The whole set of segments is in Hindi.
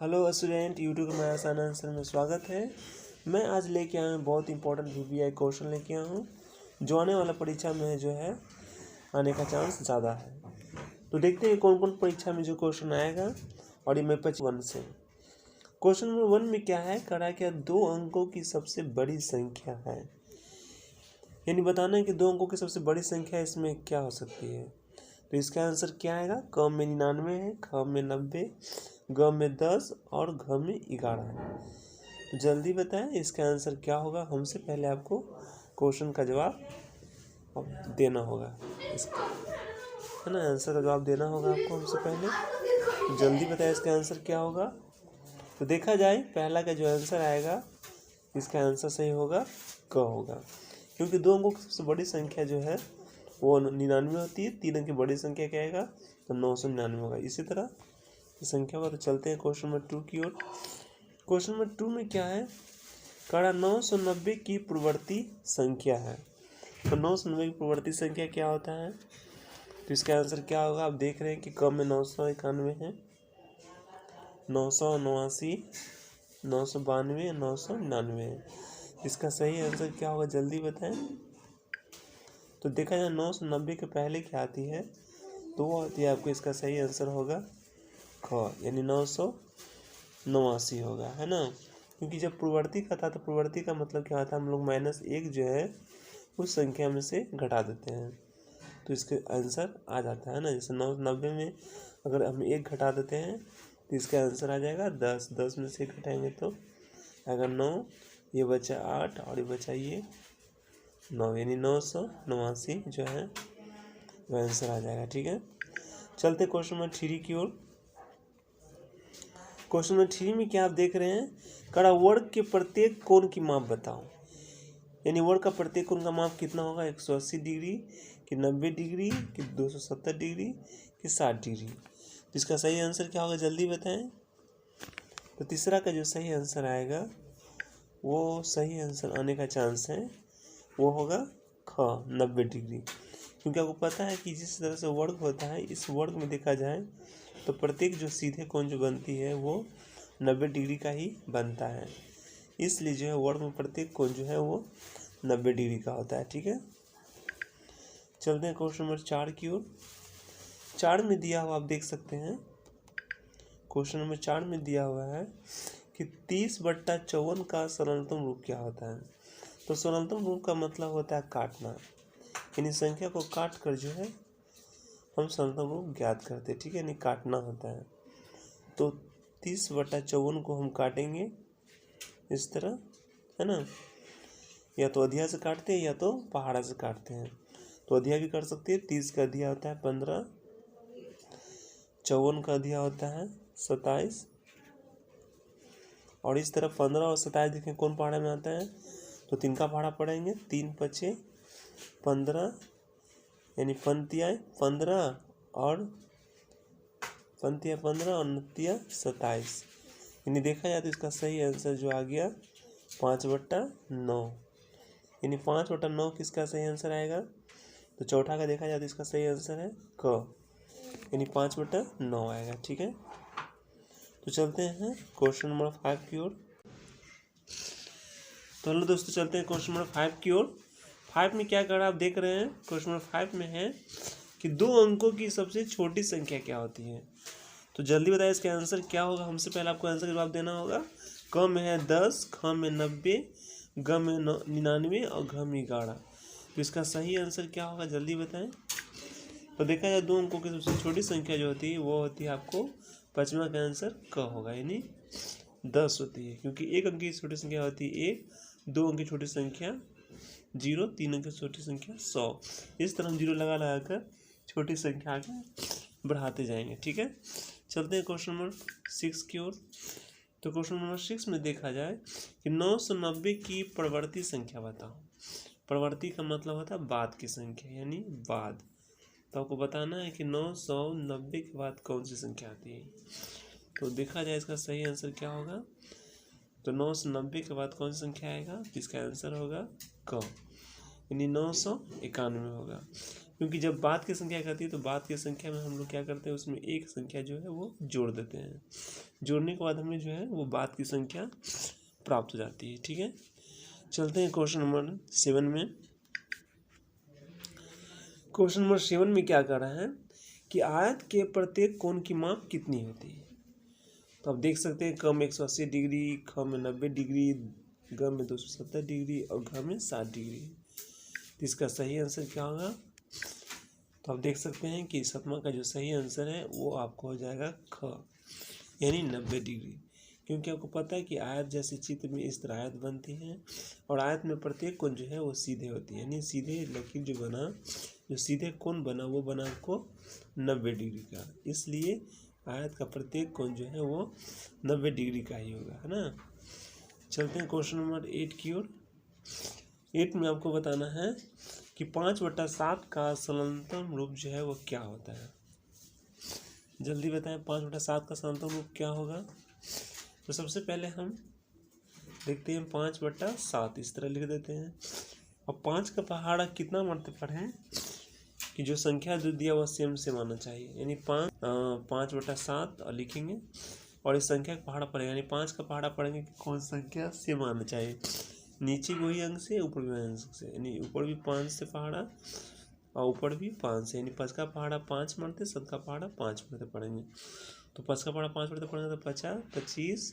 हेलो स्टूडेंट, यूट्यूब में आसान आंसर में स्वागत है। मैं आज लेके आया हूँ बहुत इंपॉर्टेंट वीवीआई क्वेश्चन लेके आया हूँ जो आने वाला परीक्षा में जो है आने का चांस ज़्यादा है। तो देखते हैं कौन कौन परीक्षा में जो क्वेश्चन आएगा। और ये मैं 1 से क्वेश्चन नंबर 1 में क्या है, करा क्या 2 अंकों की सबसे बड़ी संख्या है। यानी बताना है कि 2 अंकों की सबसे बड़ी संख्या इसमें क्या हो सकती है। तो इसका आंसर क्या आएगा, क में 99 है, ख में 90, ग में 10 और घ में 11 है। तो जल्दी बताएं इसका आंसर क्या होगा। हमसे पहले आपको क्वेश्चन का जवाब देना होगा, इसका है ना, आंसर का जवाब देना होगा आपको हमसे पहले। तो जल्दी बताएं इसका आंसर क्या होगा। तो देखा जाए पहला का जो आंसर आएगा इसका आंसर सही होगा, क होगा, क्योंकि 2 अंकों की सबसे बड़ी संख्या जो है वो 99 होती है। 3 अंक की बड़ी संख्या क्या आएगा, तो 999 होगा। इसी तरह संख्या पर चलते हैं क्वेश्चन नंबर 2 की ओर। क्वेश्चन नंबर 2 में क्या है, कड़ा 990 की पूर्ववर्ती संख्या है। तो 990 की पूर्ववर्ती संख्या क्या होता है, तो इसका आंसर क्या होगा। आप देख रहे हैं कि कम में 991 है, 989, 992, 999 है। इसका सही आंसर क्या होगा, जल्दी बताएं। तो देखा जाए 990 के पहले क्या आती है, तो वो आती है आपको, इसका सही आंसर होगा ख, यानी 989 होगा, है ना। क्योंकि जब पूर्ववर्ती का था तो पूर्ववर्ती का मतलब क्या होता है, हम लोग -1 जो है उस संख्या में से घटा देते हैं, तो इसके आंसर आ जाता है ना। जैसे 990 में अगर हम 1 घटा देते हैं तो इसका आंसर आ जाएगा 10। 10 में से 1 घटाएंगे तो अगर 9, ये बचा 8 और ये बचा ये 9, यानी 989 जो है वो आंसर आ जाएगा। ठीक है, चलते क्वेश्चन नंबर 3 की ओर। क्वेश्चन नंबर 3 में क्या आप देख रहे हैं, कड़ा वर्ग के प्रत्येक कोण की माप बताओ। यानी वर्ग का प्रत्येक कोण का माप कितना होगा, 180 डिग्री कि 90 डिग्री कि 270 डिग्री कि 60 डिग्री। तो इसका सही आंसर क्या होगा, जल्दी बताएं। तो तीसरा का जो सही आंसर आएगा वो सही आंसर आने का चांस है वो होगा ख, 90 डिग्री। क्योंकि आपको पता है कि जिस तरह से वर्ग होता है, इस वर्ग में देखा जाए तो प्रत्येक जो सीधे कोण जो बनती है वो 90 डिग्री का ही बनता है। इसलिए जो है वर्ग में प्रत्येक कोण जो है वो 90 डिग्री का होता है। ठीक है, चलते हैं क्वेश्चन नंबर 4 की ओर। 4 में दिया हुआ आप देख सकते हैं, क्वेश्चन नंबर 4 में दिया हुआ है कि 30/54 का सरलतम रूप क्या होता है। तो सरलतम रूप का मतलब होता है काटना, यानी संख्या को काट कर जो है हम सरलतम रूप ज्ञात करते हैं। ठीक है, यानी काटना होता है। तो 30/54 को हम काटेंगे इस तरह, है ना, या तो अधिया से काटते हैं या तो पहाड़ा से काटते हैं। तो अधिया भी कर सकते हैं। 30 का अधिया होता है 15, 54 का अधिया होता है 27, और इस तरह 15 और 27 देखें कौन पहाड़ा में आता है, तो 3 का पहाड़ा पड़ेंगे। 3 पचे 15, यानी पंतिया 15 और पंतिया 15 और नतिया 27। यानी देखा जाए तो इसका सही आंसर जो आ गया 5/9, यानी 5/9 किसका सही आंसर आएगा। तो चौथा का देखा जाए तो इसका सही आंसर है क, यानी 5/9 आएगा। ठीक है, तो चलते हैं क्वेश्चन नंबर 5 की ओर। तो हेलो दोस्तों, चलते हैं क्वेश्चन नंबर 5 की ओर। 5 में क्या कर आप देख रहे हैं, क्वेश्चन नंबर 5 में है कि 2 अंकों की सबसे छोटी संख्या क्या होती है। तो जल्दी बताइए इसका आंसर क्या होगा। हमसे पहले आपको आंसर जवाब देना होगा। क में है 10, ख में 90, ग में 99 और घ में 11। तो इसका सही आंसर क्या होगा, जल्दी बताएं। तो देखा जाए 2 अंकों की सबसे छोटी संख्या जो होती है वो होती है आपको 5वां का आंसर क होगा, यानी 10 होती है। क्योंकि 1 अंक की छोटी संख्या होती है 1, 2 अंक की छोटी संख्या 0, 3 अंक की छोटी संख्या 100। इस तरह हम 0 लगा लगा कर छोटी संख्या आगे बढ़ाते जाएंगे। ठीक है, चलते हैं क्वेश्चन नंबर 6 की ओर। तो क्वेश्चन नंबर 6 में देखा जाए कि 990 की प्रवर्ती संख्या बताओ। प्रवर्ती का मतलब होता है बाद की संख्या, यानी बाद। तो आपको बताना है कि 990 के बाद कौन सी संख्या आती है। तो देखा जाए इसका सही आंसर क्या होगा। तो 990 के बाद कौन सी संख्या आएगा, इसका आंसर होगा क, यानी 991 होगा। क्योंकि जब बाद की संख्या कहती है तो बाद की संख्या में हम लोग क्या करते हैं, उसमें एक संख्या जो है वो जोड़ देते हैं। जोड़ने के बाद हमें जो है वो बाद की संख्या प्राप्त हो जाती है। ठीक है, चलते हैं क्वेश्चन नंबर 7 में। क्वेश्चन नंबर 7 में क्या कर रहा है कि आयत के प्रत्येक कोण की माप कितनी होती है। तो आप देख सकते हैं क में 180 डिग्री, ख में 90 डिग्री, ग में 270 डिग्री और घ में 60 डिग्री। तो इसका सही आंसर क्या होगा। तो आप देख सकते हैं कि सतमा का जो सही आंसर है वो आपको हो जाएगा ख, यानी 90 डिग्री। क्योंकि आपको पता है कि आयत जैसे चित्र में इस तरह आयत बनती है और आयत में प्रत्येक कोण जो है वो सीधे होती है, यानी सीधे लकीर जो बना, जो सीधे कोण बना वो बना आपको 90 डिग्री का। इसलिए आयत का प्रत्येक कोण जो है वो 90 डिग्री का ही होगा, है ना। चलते हैं क्वेश्चन नंबर 8 की ओर। 8 में आपको बताना है कि 5/7 का सरलतम रूप जो है वो क्या होता है। जल्दी बताएं 5/7 का सरलतम रूप क्या होगा। तो सबसे पहले हम देखते हैं 5/7 इस तरह लिख देते हैं। और 5 का पहाड़ा कितना मल्टीपल है कि जो संख्या जो दिया हुआ सेम सेम आना चाहिए, यानी 5/7 और लिखेंगे और इस संख्या का पहाड़ा पड़ेगा, यानी 5 का पहाड़ा पड़ेंगे कि कौन संख्या सेम आना चाहिए, नीचे भी वही अंक से ऊपर भी वही अंक से, यानी ऊपर भी 5 से पहाड़ा और ऊपर भी 5 से, यानी 5 का पहाड़ा 5 मरते, 7 का पहाड़ा 5 मरते पड़ेंगे। तो 5 का पहाड़ा 5 मरते पड़ेंगे तो 50 25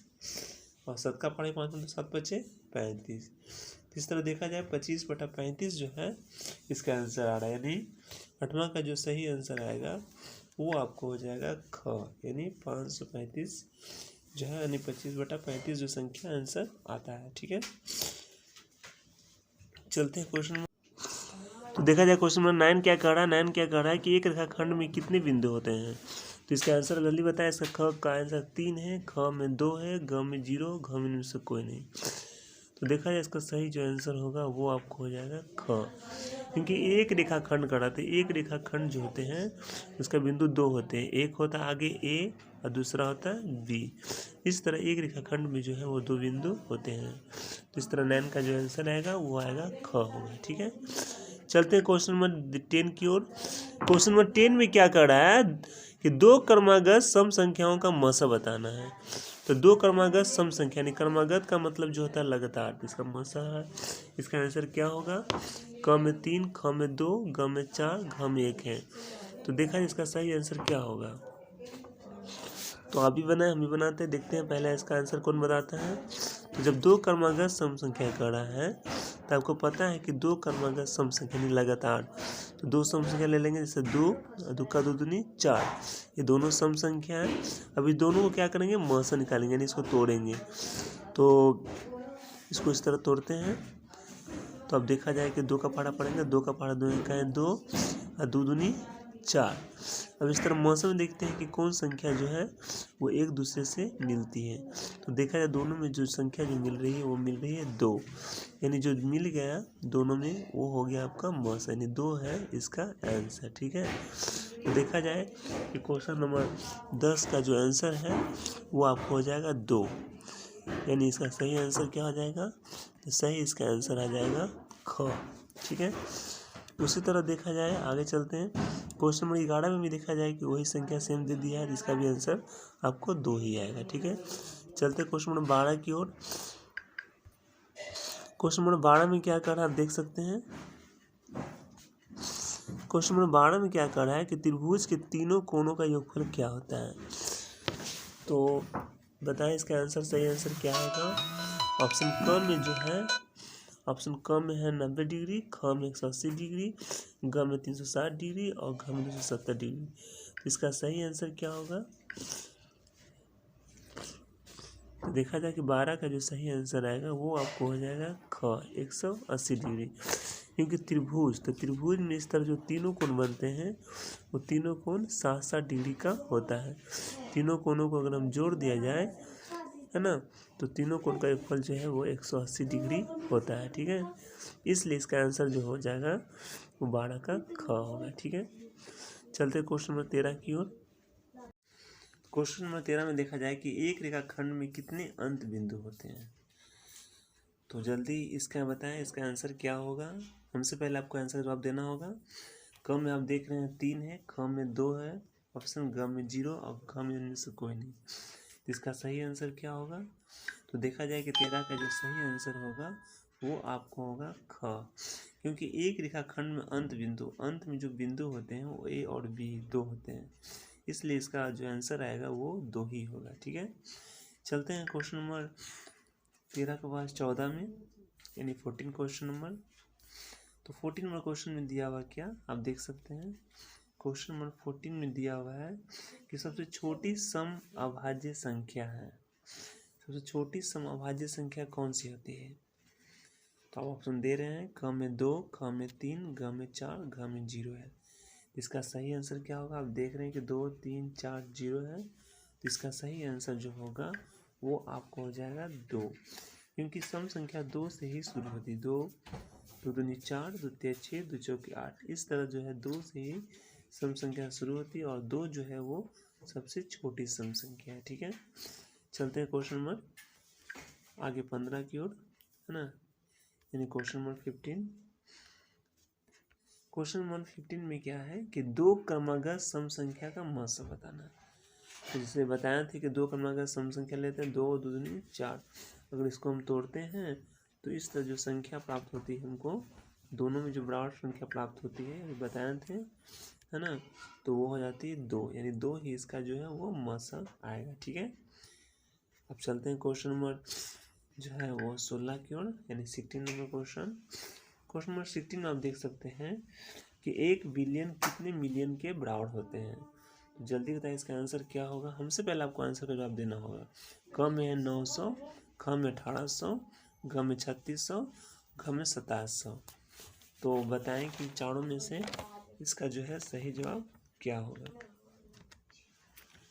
और 7 का पहाड़ा 5 मरते 7 5 35। इस तरह देखा जाए 25/35 जो है इसका आंसर आ रहा है, यानी 8वां का जो सही आंसर आएगा वो आपको हो जाएगा ख, यानी 535 जो है, यानी 25/35 जो संख्या आंसर आता है। ठीक है, चलते हैं क्वेश्चन में। तो देखा जाए क्वेश्चन नंबर 9 क्या कह रहा है। 9 क्या कह रहा है कि एक रेखाखंड में कितने बिंदु होते हैं। तो इसका आंसर जल्दी बताया। इसका ख का आंसर 3 है, ख में 2 है, ग में 0, घ में से कोई नहीं। तो देखा जाए इसका सही जो आंसर होगा वो आपको हो जाएगा ख, क्योंकि एक रेखाखंड का रहता है। एक रेखाखंड जो होते हैं उसका बिंदु 2 होते हैं, एक होता है आगे ए और दूसरा होता है बी। इस तरह एक रेखाखंड में जो है वो 2 बिंदु होते हैं। तो इस तरह 9 का जो आंसर आएगा वो आएगा ख होगा। ठीक है, चलते हैं क्वेश्चन नंबर 10 की ओर। क्वेश्चन नंबर 10 में क्या कर रहा है कि 2 क्रमागत सम संख्याओं का मसा बताना है। तो 2 क्रमागत सम संख्या, यानी क्रमागत का मतलब जो होता है लगातार, तो इसका मसा है। इसका आंसर क्या होगा। क में 3, ख में 2, ग में 4, घ में 1 है। तो देखा इसका सही आंसर क्या होगा। तो आप भी बनाए, हम भी बनाते हैं, देखते हैं पहले इसका आंसर कौन बताता है। तो जब 2 क्रमागत सम संख्या कर रहा है तो आपको पता है कि 2 क्रमागत सम संख्या नहीं लगातार, तो 2 सम संख्या ले लेंगे, जैसे 2 2 का 2 दूनी 4, ये दोनों सम संख्या है। अभी दोनों को क्या करेंगे, म से निकालेंगे, यानी इसको तोड़ेंगे। तो इसको इस तरह तोड़ते हैं। तो अब देखा जाए कि 2 का पहाड़ा पड़ेंगे, 2 का पहाड़ा 2 का है 2 और 2 दूनी 4। अब इस तरह मौसम में देखते हैं कि कौन संख्या जो है वो एक दूसरे से मिलती है। तो देखा जाए दोनों में जो संख्या जो मिल रही है वो मिल रही है 2, यानी जो मिल गया दोनों में वो हो गया आपका मौसम, यानी 2 है इसका आंसर। ठीक है, तो देखा जाए कि क्वेश्चन नंबर 10 का जो आंसर है वो आपको हो जाएगा 2, यानी इसका सही आंसर क्या हो जाएगा। तो सही इसका आंसर आ जाएगा ख। ठीक है, उसी तरह देखा जाए आगे चलते हैं। क्वेश्चन नंबर 11 में भी देखा जाए कि वही संख्या सेम दे दिया है, जिसका भी आंसर आपको 2 ही आएगा। ठीक है, चलते क्वेश्चन नंबर 12 की ओर। क्वेश्चन नंबर 12 में क्या कर रहा है आप देख सकते हैं। क्वेश्चन नंबर 12 में क्या कर रहा है कि त्रिभुज के तीनों कोणों का योगफल क्या होता है। तो बताएं इसका आंसर, सही आंसर क्या आएगा। ऑप्शन क में जो है, ऑप्शन क में है 90 डिग्री, ख में 180 डिग्री, ग में 360 डिग्री और घ में 270 डिग्री। इसका सही आंसर क्या होगा। तो देखा जाए कि 12 का जो सही आंसर आएगा वो आपको हो जाएगा ख 180 डिग्री, क्योंकि त्रिभुज, तो त्रिभुज में इस तरह जो तीनों कोण बनते हैं वो तीनों कोण 60 डिग्री का होता है। तीनों कोणों को अगर हम जोड़ दिया जाए, है ना, तो तीनों कोण का योगफल जो है वो 180 डिग्री होता है। ठीक है, इसलिए इसका आंसर जो हो जाएगा वो 12 का ख होगा। ठीक है, चलते क्वेश्चन नंबर 13 की ओर। क्वेश्चन नंबर 13 में देखा जाए कि एक रेखाखंड में कितने अंत बिंदु होते हैं। तो जल्दी इसका बताएं, इसका आंसर क्या होगा। हमसे पहले आपको आंसर जवाब देना होगा। क में आप देख रहे हैं 3 है, ख में 2 है, ऑप्शन ग में 0 और ख में इनमें से कोई नहीं। तो इसका सही आंसर क्या होगा? तो देखा जाए कि 13 का जो सही आंसर होगा वो आपको होगा ख, क्योंकि एक रेखाखंड में अंत में जो बिंदु होते हैं वो ए और बी 2 होते हैं, इसलिए इसका जो आंसर आएगा वो 2 ही होगा। ठीक है, चलते हैं क्वेश्चन नंबर 13 के बाद 14 में, यानी 14 क्वेश्चन नंबर। तो 14 नंबर क्वेश्चन में दिया हुआ क्या आप देख सकते हैं। क्वेश्चन नंबर 14 में दिया हुआ है कि सबसे छोटी सम अभाज्य संख्या है। सबसे छोटी सम अभाज्य संख्या कौन सी होती है? तो आप ऑप्शन दे रहे हैं, क में 2, ख में 3, ग में 4, घ में 0 है। इसका सही आंसर क्या होगा? आप देख रहे हैं कि 2, 3, 4, 0 है। तो इसका सही आंसर जो होगा वो आपको हो जाएगा 2, क्योंकि सम संख्या 2 से ही शुरू होती है। 2 दूनी 4, 2 तिया 6, 2 चौकी 8, इस तरह जो है 2 से ही सम संख्या शुरू होती है और 2 जो है वो सबसे छोटी सम संख्या है। ठीक है, चलते हैं क्वेश्चन नंबर आगे 15 की ओर, है ना, यानी क्वेश्चन नंबर 15। क्वेश्चन नंबर 15 में क्या है कि 2 क्रमागत सम संख्या का महत्व बताना है। तो जैसे बताया था कि 2 क्रमागत सम संख्या लेते हैं, 2 दूनी 4, अगर इसको हम तोड़ते हैं तो इस तरह जो संख्या प्राप्त होती है हमको, दोनों में जो बराबर संख्या प्राप्त होती है ये बताए थे, है ना, तो वो हो जाती है 2, यानी 2 ही इसका जो है वो महत्व आएगा। ठीक है, अब चलते हैं क्वेश्चन नंबर जो है वो 16 की ओर, यानी 16 नंबर क्वेश्चन। क्वेश्चन नंबर 16 में आप देख सकते हैं कि 1 बिलियन कितने मिलियन के बराबर होते हैं। तो जल्दी बताइए इसका आंसर क्या होगा। हमसे पहले आपको आंसर का जवाब देना होगा। क में है 900, ख में 1800, घ में 3600, घ में 2700। तो बताएं कि चारों में से इसका जो है सही जवाब क्या होगा।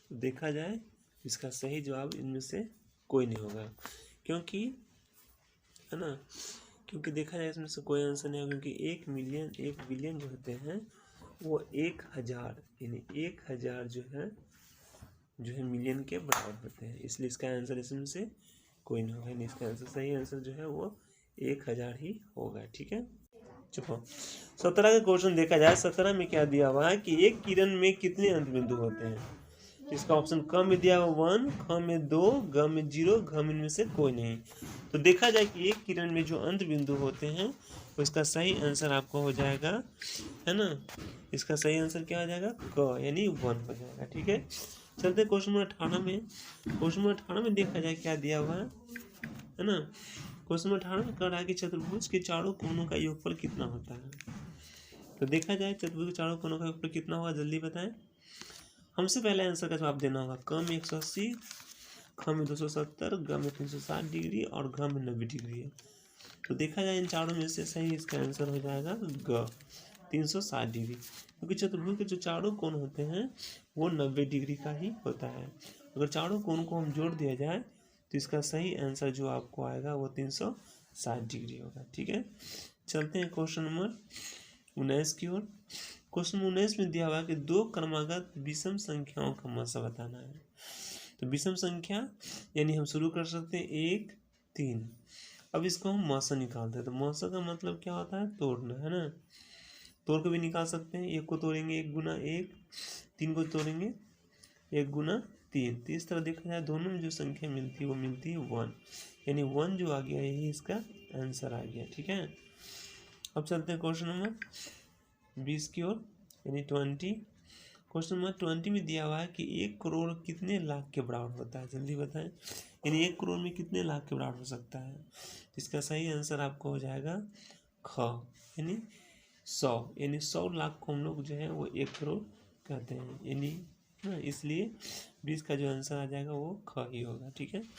तो देखा जाए इसका सही जवाब इनमें से कोई नहीं होगा, क्योंकि, है ना, क्योंकि देखा जाए इसमें से कोई आंसर नहीं होगा, क्योंकि 1 बिलियन जो होते हैं वो 1000, यानी 1000 जो है मिलियन के बराबर होते हैं, इसलिए इसका आंसर इसमें से कोई नहीं होगा। यानी इसका आंसर सही आंसर जो है वो 1000 ही होगा। ठीक है, चुप। 17 का क्वेश्चन देखा जाए, 17 में क्या दिया हुआ है कि एक किरण में कितने अंत बिंदु होते हैं। इसका ऑप्शन क में दिया हुआ 1, ख में 2, ग में 0, घ में इनमें से कोई नहीं। तो देखा जाए कि एक किरण में जो अंत बिंदु होते हैं तो इसका सही आंसर आपको हो जाएगा, है ना, इसका सही आंसर क्या हो जाएगा? क, यानी 1 हो जाएगा। ठीक है, चलते क्वेश्चन नंबर 18 में। क्वेश्चन नंबर 18 में देखा जाए क्या दिया हुआ है ना। क्वेश्चन नंबर 18 में कह रहा है कि चतुर्भुज के चारों कोनों का योगफल कितना होता है। तो देखा जाए चतुर्भुज के चारों कोनों का योगफल कितना होगा, जल्दी बताएं। हमसे पहले आंसर का जवाब देना होगा। क में 180, ख में 270, ग में 360 डिग्री और घ में 90 डिग्री है। तो देखा जाए इन चारों में से सही इसका आंसर हो जाएगा ग, 360 डिग्री, क्योंकि चतुर्भुज के जो चारों कोण होते हैं वो 90 डिग्री का ही होता है। अगर चारों कोण को हम जोड़ दिया जाए तो इसका सही आंसर जो आपको आएगा वो 360 डिग्री होगा। ठीक है, चलते हैं क्वेश्चन नंबर 19 की ओर। क्वेश्चन 19 में दिया हुआ है कि 2 क्रमागत विषम संख्याओं का महत्व बताना है। तो विषम संख्या यानी हम शुरू कर सकते हैं 1, 3। अब इसको हम महत्व निकालते हैं। तो महत्व का मतलब क्या होता है? तोड़ना, है ना। तोड़ के भी निकाल सकते हैं। 1 को तोड़ेंगे 1 गुना 1, 3 को तोड़ेंगे 1 गुना 3। तो इस तरह देखा जाए दोनों में जो संख्या मिलती है वो मिलती है 1, यानी 1 जो आ गया यही इसका आंसर आ गया। ठीक है, अब चलते हैं क्वेश्चन नंबर 20 की ओर, यानी 20। क्वेश्चन नंबर 20 में दिया हुआ है कि 1 करोड़ कितने लाख के बराबर होता है, जल्दी बताएं। यानी 1 करोड़ में कितने लाख के बराबर हो सकता है। इसका सही आंसर आपको हो जाएगा ख, यानी 100, यानी 100 लाख को हम लोग जो है वो 1 करोड़ कहते हैं, यानी इसलिए 20 का जो आंसर आ जाएगा वो ख ही होगा। ठीक है,